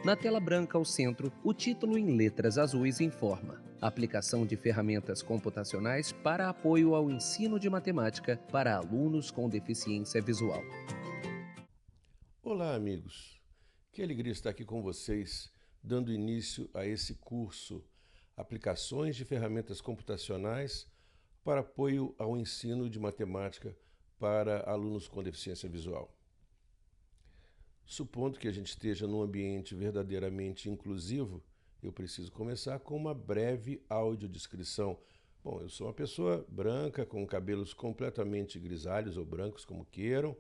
Na tela branca ao centro, o título em letras azuis informa: Aplicação de ferramentas computacionais para apoio ao ensino de matemática para alunos com deficiência visual. Olá, amigos. Que alegria estar aqui com vocês, dando início a esse curso Aplicações de Ferramentas Computacionais para apoio ao ensino de matemática para alunos com deficiência visual. Supondo que a gente esteja num ambiente verdadeiramente inclusivo, eu preciso começar com uma breve audiodescrição. Bom, eu sou uma pessoa branca, com cabelos completamente grisalhos ou brancos, como queiram,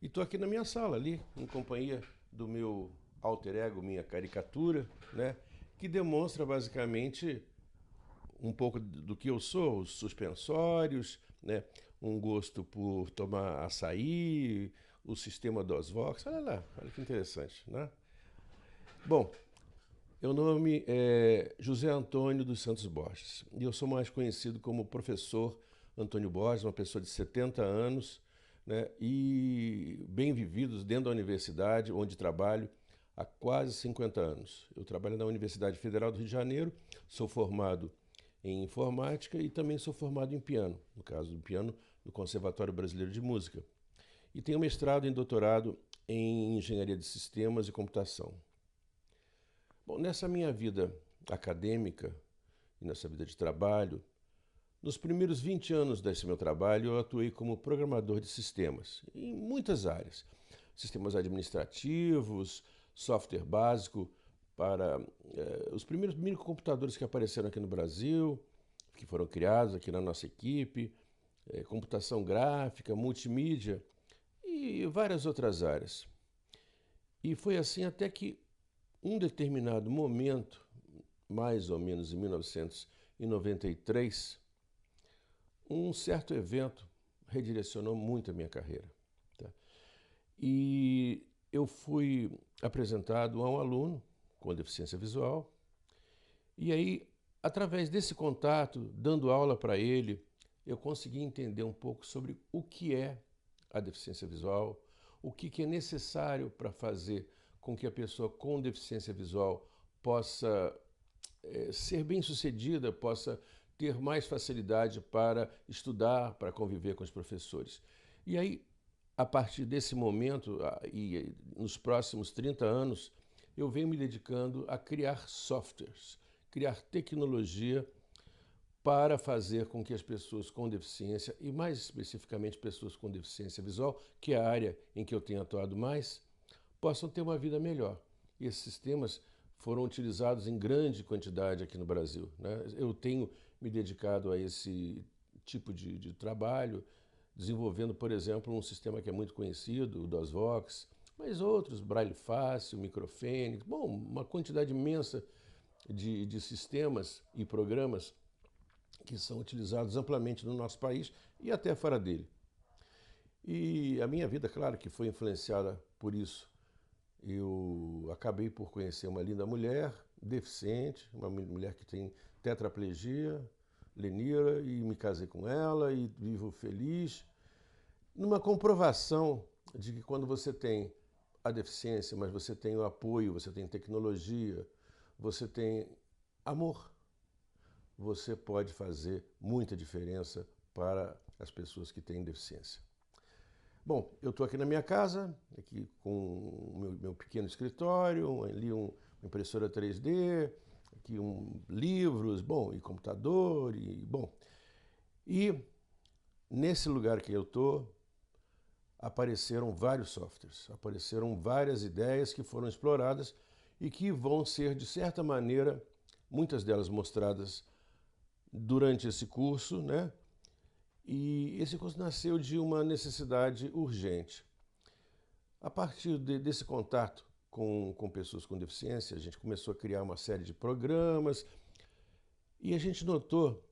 e estou aqui na minha sala, ali, em companhia do meu alter ego, minha caricatura, né, que demonstra basicamente um pouco do que eu sou, os suspensórios, né, um gosto por tomar açaí, o sistema DOSVox, olha lá, olha que interessante, né? Bom, meu nome é José Antônio dos Santos Borges e eu sou mais conhecido como professor Antônio Borges, uma pessoa de 70 anos, né, e bem vividos dentro da universidade onde trabalho há quase 50 anos. Eu trabalho na Universidade Federal do Rio de Janeiro, sou formado em informática e também sou formado em piano, no caso do piano no Conservatório Brasileiro de Música. E tenho mestrado e doutorado em Engenharia de Sistemas e Computação. Bom, nessa minha vida acadêmica e nessa vida de trabalho, nos primeiros 20 anos desse meu trabalho, eu atuei como programador de sistemas, em muitas áreas. Sistemas administrativos, software básico para os primeiros microcomputadores que apareceram aqui no Brasil, que foram criados aqui na nossa equipe, computação gráfica, multimídia e várias outras áreas. E foi assim até que um determinado momento, mais ou menos em 1993, um certo evento redirecionou muito a minha carreira. Tá? E eu fui apresentado a um aluno com deficiência visual, e aí, através desse contato, dando aula para ele, eu consegui entender um pouco sobre o que é a deficiência visual, o que é necessário para fazer com que a pessoa com deficiência visual possa ser bem-sucedida, possa ter mais facilidade para estudar, para conviver com os professores. E aí, a partir desse momento e nos próximos 30 anos, eu venho me dedicando a criar softwares, criar tecnologia para fazer com que as pessoas com deficiência, e mais especificamente pessoas com deficiência visual, que é a área em que eu tenho atuado mais, possam ter uma vida melhor. E esses sistemas foram utilizados em grande quantidade aqui no Brasil, né? Eu tenho me dedicado a esse tipo de trabalho, desenvolvendo, por exemplo, um sistema que é muito conhecido, o DOSVox, mas outros, Braille Fácil, Microfênix, bom, uma quantidade imensa de sistemas e programas que são utilizados amplamente no nosso país e até fora dele. E a minha vida, claro, que foi influenciada por isso. Eu acabei por conhecer uma linda mulher, deficiente, uma mulher que tem tetraplegia, Lenira, e me casei com ela e vivo feliz, numa comprovação de que quando você tem a deficiência, mas você tem o apoio, você tem tecnologia, você tem amor, você pode fazer muita diferença para as pessoas que têm deficiência. Bom, eu estou aqui na minha casa, aqui com o meu pequeno escritório, ali uma impressora 3D, aqui livros, bom, e computador, e nesse lugar que eu estou, apareceram vários softwares, apareceram várias ideias que foram exploradas e que vão ser, de certa maneira, muitas delas mostradas durante esse curso, né? E esse curso nasceu de uma necessidade urgente. A partir desse contato com pessoas com deficiência, a gente começou a criar uma série de programas e a gente notou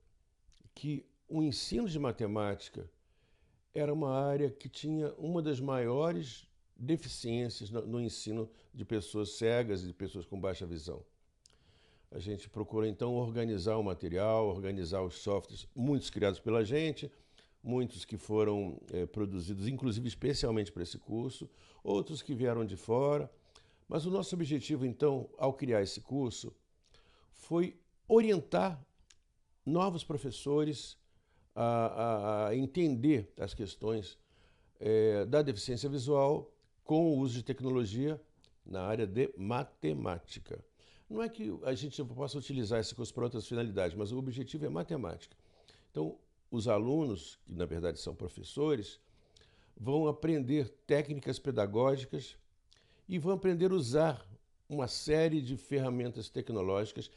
que o ensino de matemática era uma área que tinha uma das maiores deficiências no ensino de pessoas cegas e de pessoas com baixa visão. A gente procurou, então, organizar o material, organizar os softwares, muitos criados pela gente, muitos que foram produzidos, inclusive, especialmente para esse curso, outros que vieram de fora, Mas o nosso objetivo, então, ao criar esse curso, foi orientar novos professores a entender as questões da deficiência visual com o uso de tecnologia na área de matemática. Não é que a gente possa utilizar esse curso para outras finalidades, mas o objetivo é matemática. Então, os alunos, que na verdade são professores, vão aprender técnicas pedagógicas e vão aprender a usar uma série de ferramentas tecnológicas,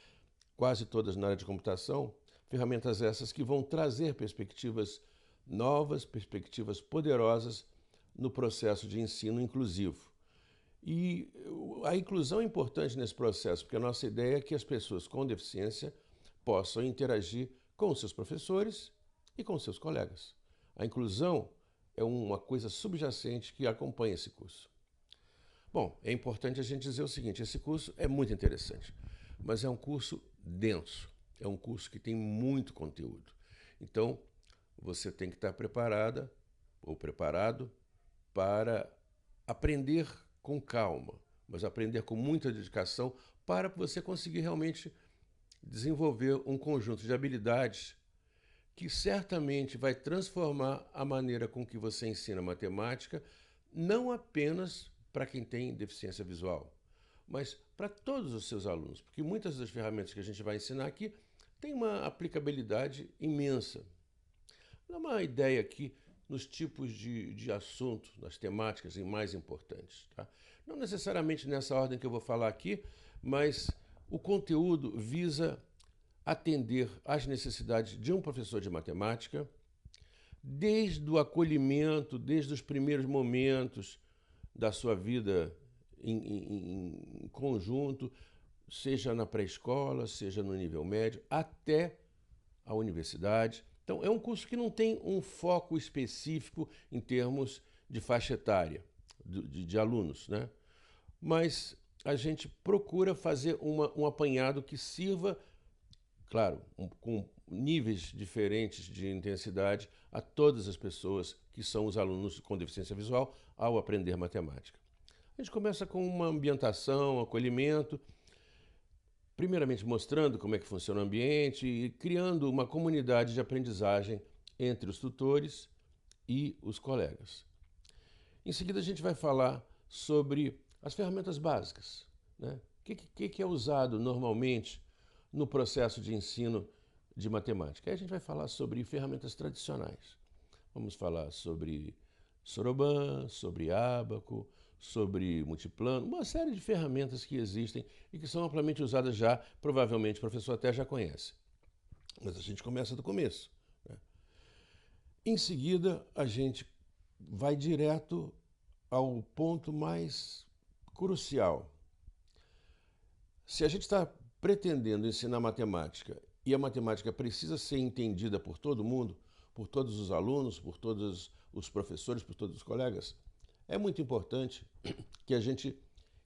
quase todas na área de computação, ferramentas essas que vão trazer perspectivas novas, perspectivas poderosas no processo de ensino inclusivo. E a inclusão é importante nesse processo, porque a nossa ideia é que as pessoas com deficiência possam interagir com os seus professores e com os seus colegas. A inclusão é uma coisa subjacente que acompanha esse curso. Bom, é importante a gente dizer o seguinte, esse curso é muito interessante, mas é um curso denso, é um curso que tem muito conteúdo. Então, você tem que estar preparada ou preparado para aprender com calma, mas aprender com muita dedicação para você conseguir realmente desenvolver um conjunto de habilidades que certamente vai transformar a maneira com que você ensina matemática, não apenas para quem tem deficiência visual, mas para todos os seus alunos, porque muitas das ferramentas que a gente vai ensinar aqui têm uma aplicabilidade imensa. Dá uma ideia aqui nos tipos de assunto, nas temáticas mais importantes. Tá? Não necessariamente nessa ordem que eu vou falar aqui, mas o conteúdo visa atender às necessidades de um professor de matemática, desde o acolhimento, desde os primeiros momentos da sua vida em conjunto, seja na pré-escola, seja no nível médio, até a universidade. Então, é um curso que não tem um foco específico em termos de faixa etária de alunos, né? Mas a gente procura fazer um apanhado que sirva, claro, com níveis diferentes de intensidade a todas as pessoas que são os alunos com deficiência visual ao aprender matemática. A gente começa com uma ambientação, acolhimento, primeiramente mostrando como é que funciona o ambiente e criando uma comunidade de aprendizagem entre os tutores e os colegas. Em seguida, a gente vai falar sobre as ferramentas básicas, né? O que é usado normalmente no processo de ensino de matemática? Aí a gente vai falar sobre ferramentas tradicionais. Vamos falar sobre Soroban, sobre Ábaco, sobre Multiplano, uma série de ferramentas que existem e que são amplamente usadas já, provavelmente o professor até já conhece. Mas a gente começa do começo, né? Em seguida, a gente vai direto ao ponto mais crucial. Se a gente está pretendendo ensinar matemática e a matemática precisa ser entendida por todo mundo, por todos os alunos, por todos os professores, por todos os colegas, é muito importante que a gente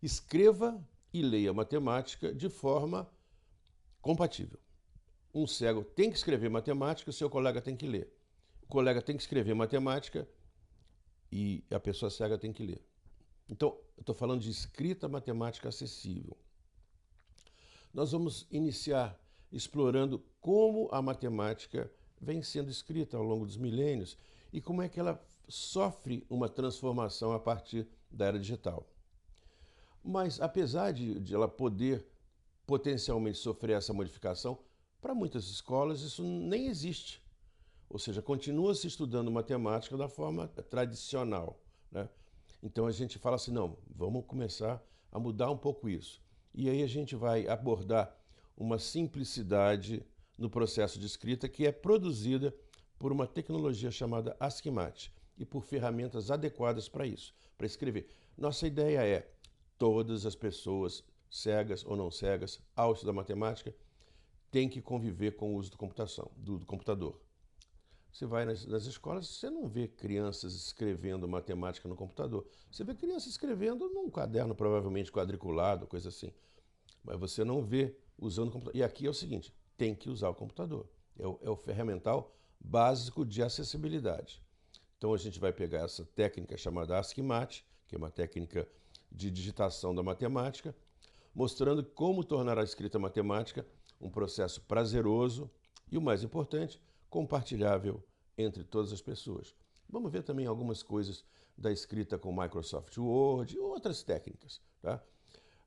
escreva e leia matemática de forma compatível. Um cego tem que escrever matemática, o seu colega tem que ler. O colega tem que escrever matemática e a pessoa cega tem que ler. Então, eu estou falando de escrita matemática acessível. Nós vamos iniciar explorando como a matemática vem sendo escrita ao longo dos milênios e como é que ela sofre uma transformação a partir da era digital. Mas, apesar de ela poder potencialmente sofrer essa modificação, para muitas escolas isso nem existe. Ou seja, continua-se estudando matemática da forma tradicional, né? Então a gente fala assim, não, vamos começar a mudar um pouco isso. E aí a gente vai abordar uma simplicidade no processo de escrita que é produzida por uma tecnologia chamada ASCII-MAT e por ferramentas adequadas para isso, para escrever. Nossa ideia é todas as pessoas, cegas ou não cegas, ao estudar matemática, têm que conviver com o uso do computador. Você vai nas escolas, você não vê crianças escrevendo matemática no computador. Você vê crianças escrevendo num caderno provavelmente quadriculado, coisa assim. Mas você não vê usando o computador. E aqui é o seguinte, tem que usar o computador. É o ferramental básico de acessibilidade. Então a gente vai pegar essa técnica chamada ASCII-MAT, que é uma técnica de digitação da matemática, mostrando como tornar a escrita matemática um processo prazeroso e, o mais importante, compartilhável entre todas as pessoas. Vamos ver também algumas coisas da escrita com Microsoft Word e outras técnicas, tá?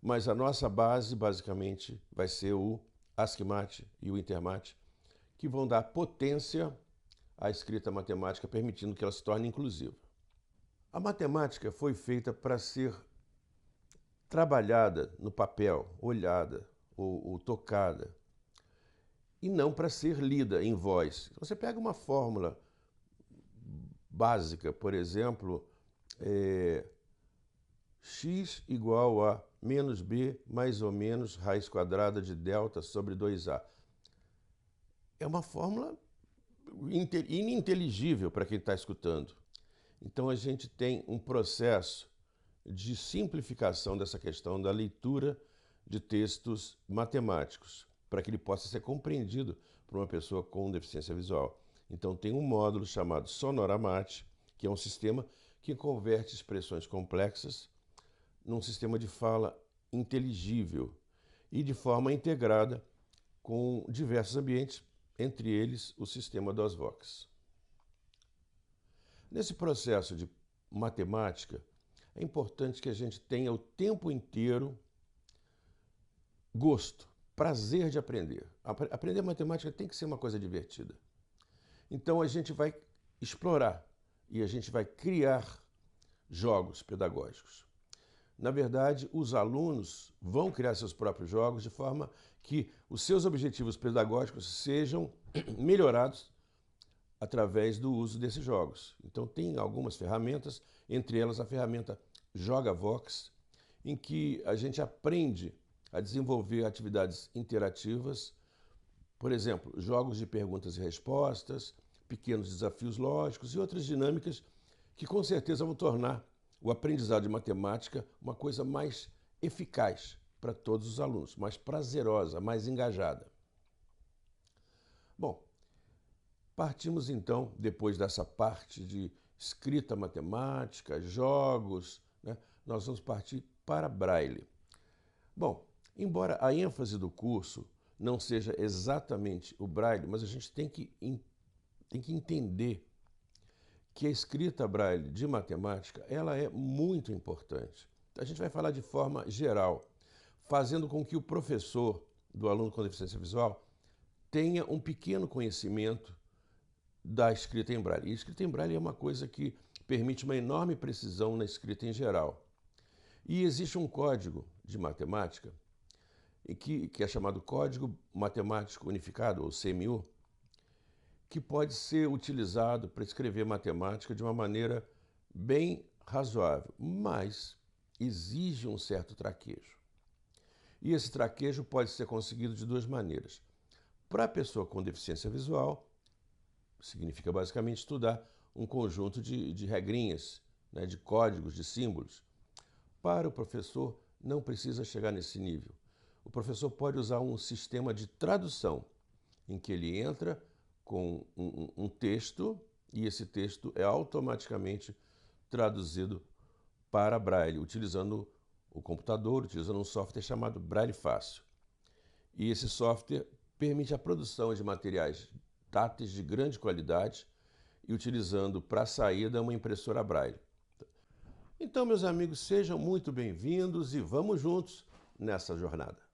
Mas a nossa base, basicamente, vai ser o ASCII-MAT e o INTERMAT, que vão dar potência à escrita matemática, permitindo que ela se torne inclusiva. A matemática foi feita para ser trabalhada no papel, olhada ou tocada, e não para ser lida em voz. Você pega uma fórmula básica, por exemplo, x igual a menos b mais ou menos raiz quadrada de delta sobre 2a. É uma fórmula ininteligível para quem está escutando. Então a gente tem um processo de simplificação dessa questão da leitura de textos matemáticos, para que ele possa ser compreendido por uma pessoa com deficiência visual. Então tem um módulo chamado Sonoramate, que é um sistema que converte expressões complexas num sistema de fala inteligível e de forma integrada com diversos ambientes, entre eles o sistema DOS-Vox. Nesse processo de matemática, é importante que a gente tenha o tempo inteiro gosto, prazer de aprender. Aprender matemática tem que ser uma coisa divertida. Então a gente vai explorar e a gente vai criar jogos pedagógicos. Na verdade, os alunos vão criar seus próprios jogos de forma que os seus objetivos pedagógicos sejam melhorados através do uso desses jogos. Então tem algumas ferramentas, entre elas a ferramenta JogaVox, em que a gente aprende a desenvolver atividades interativas, por exemplo, jogos de perguntas e respostas, pequenos desafios lógicos e outras dinâmicas que com certeza vão tornar o aprendizado de matemática uma coisa mais eficaz para todos os alunos, mais prazerosa, mais engajada. Bom, partimos então, depois dessa parte de escrita matemática, jogos, né, nós vamos partir para Braille. Bom, embora a ênfase do curso não seja exatamente o Braille, mas a gente tem que entender que a escrita Braille de matemática ela é muito importante. A gente vai falar de forma geral, fazendo com que o professor do aluno com deficiência visual tenha um pequeno conhecimento da escrita em Braille. E a escrita em Braille é uma coisa que permite uma enorme precisão na escrita em geral. E existe um código de matemática que é chamado Código Matemático Unificado, ou CMU, que pode ser utilizado para escrever matemática de uma maneira bem razoável, mas exige um certo traquejo. E esse traquejo pode ser conseguido de duas maneiras. Para a pessoa com deficiência visual, significa basicamente estudar um conjunto de regrinhas, né, de códigos, de símbolos. Para o professor, não precisa chegar nesse nível. O professor pode usar um sistema de tradução, em que ele entra com um texto e esse texto é automaticamente traduzido para Braille, utilizando o computador, utilizando um software chamado Braille Fácil. E esse software permite a produção de materiais táteis de grande qualidade e utilizando para a saída uma impressora Braille. Então, meus amigos, sejam muito bem-vindos e vamos juntos nessa jornada.